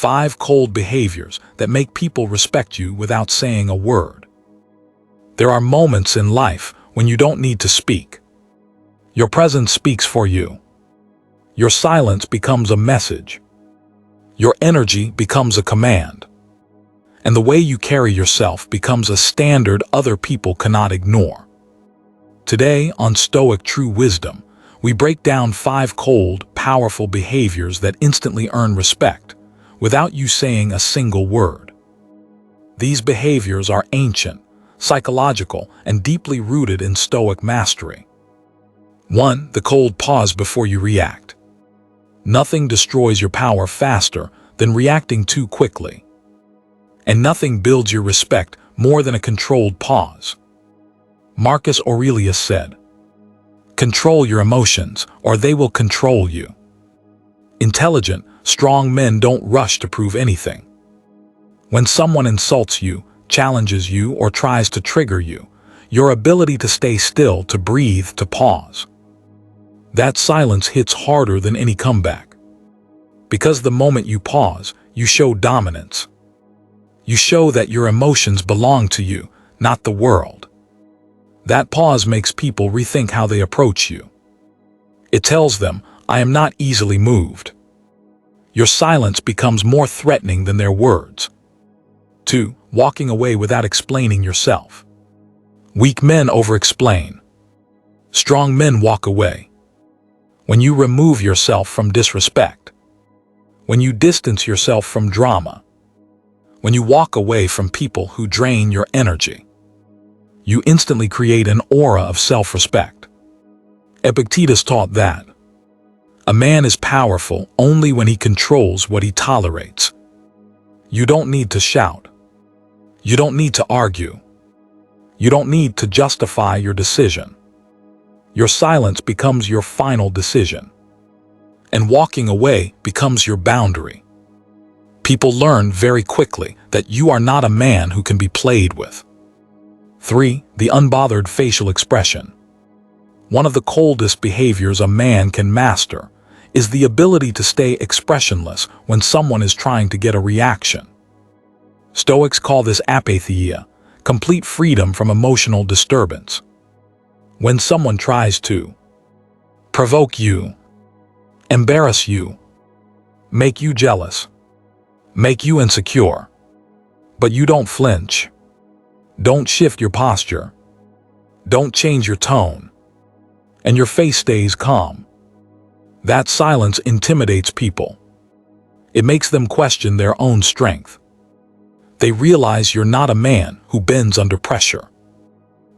5 cold behaviors that make people respect you without saying a word. There are moments in life when you don't need to speak. Your presence speaks for you. Your silence becomes a message. Your energy becomes a command. And the way you carry yourself becomes a standard other people cannot ignore. Today on Stoic True Wisdom, we break down 5 cold, powerful behaviors that instantly earn respect, without you saying a single word. These behaviors are ancient, psychological, and deeply rooted in Stoic mastery. 1. The cold pause before you react. Nothing destroys your power faster than reacting too quickly. And nothing builds your respect more than a controlled pause. Marcus Aurelius said, "Control your emotions, or they will control you." Intelligent, strong men don't rush to prove anything. When someone insults you, challenges you, or tries to trigger you, your ability to stay still, to breathe, to pause. That silence hits harder than any comeback. Because the moment you pause, you show dominance. You show that your emotions belong to you, not the world. That pause makes people rethink how they approach you. It tells them, "I am not easily moved." Your silence becomes more threatening than their words. 2. Walking away without explaining yourself. Weak men over-explain. Strong men walk away. When you remove yourself from disrespect. When you distance yourself from drama. When you walk away from people who drain your energy. You instantly create an aura of self-respect. Epictetus taught that a man is powerful only when he controls what he tolerates. You don't need to shout. You don't need to argue. You don't need to justify your decision. Your silence becomes your final decision. And walking away becomes your boundary. People learn very quickly that you are not a man who can be played with. 3. The unbothered facial expression. One of the coldest behaviors a man can master is the ability to stay expressionless when someone is trying to get a reaction. Stoics call this apatheia, complete freedom from emotional disturbance. When someone tries to provoke you, embarrass you, make you jealous, make you insecure, but you don't flinch. Don't shift your posture. Don't change your tone. And your face stays calm. That silence intimidates people. It makes them question their own strength. They realize you're not a man who bends under pressure.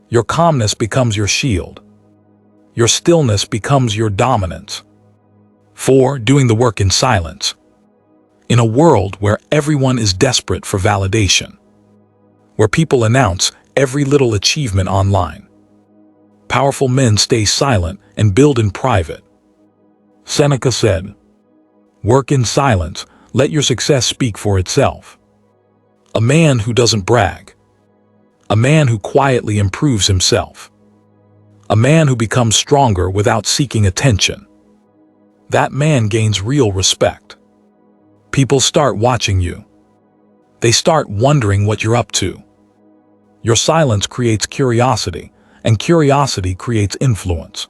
Your calmness becomes your shield. Your stillness becomes your dominance. 4. Doing the work in silence. In a world where everyone is desperate for validation, where people announce every little achievement online, powerful men stay silent and build in private. Seneca said, "Work in silence, let your success speak for itself." A man who doesn't brag. A man who quietly improves himself. A man who becomes stronger without seeking attention. That man gains real respect. People start watching you. They start wondering what you're up to. Your silence creates curiosity, and curiosity creates influence.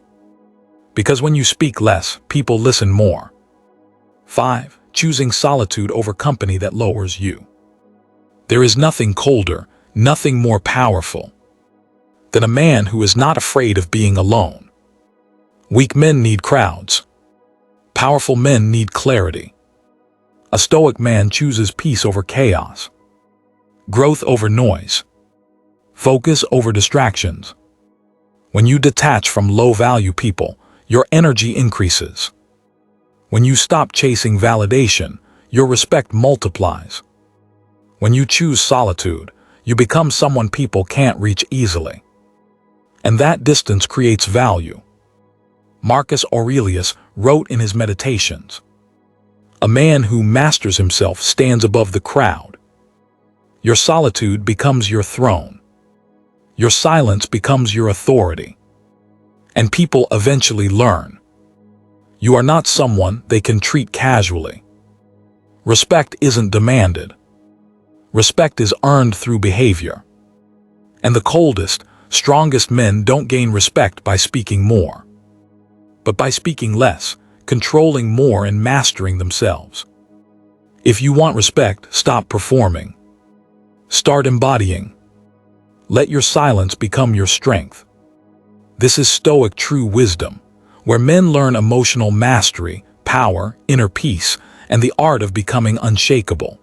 Because when you speak less, people listen more. 5. Choosing solitude over company that lowers you. There is nothing colder, nothing more powerful than a man who is not afraid of being alone. Weak men need crowds. Powerful men need clarity. A stoic man chooses peace over chaos, growth over noise, focus over distractions. When you detach from low-value people, your energy increases. When you stop chasing validation, your respect multiplies. When you choose solitude, you become someone people can't reach easily. And that distance creates value. Marcus Aurelius wrote in his Meditations, "A man who masters himself stands above the crowd." Your solitude becomes your throne. Your silence becomes your authority. And people eventually learn. You are not someone they can treat casually. Respect isn't demanded. Respect is earned through behavior. And the coldest, strongest men don't gain respect by speaking more, but by speaking less, controlling more and mastering themselves. If you want respect, stop performing. Start embodying. Let your silence become your strength. This is Stoic true wisdom, where men learn emotional mastery, power, inner peace, and the art of becoming unshakable.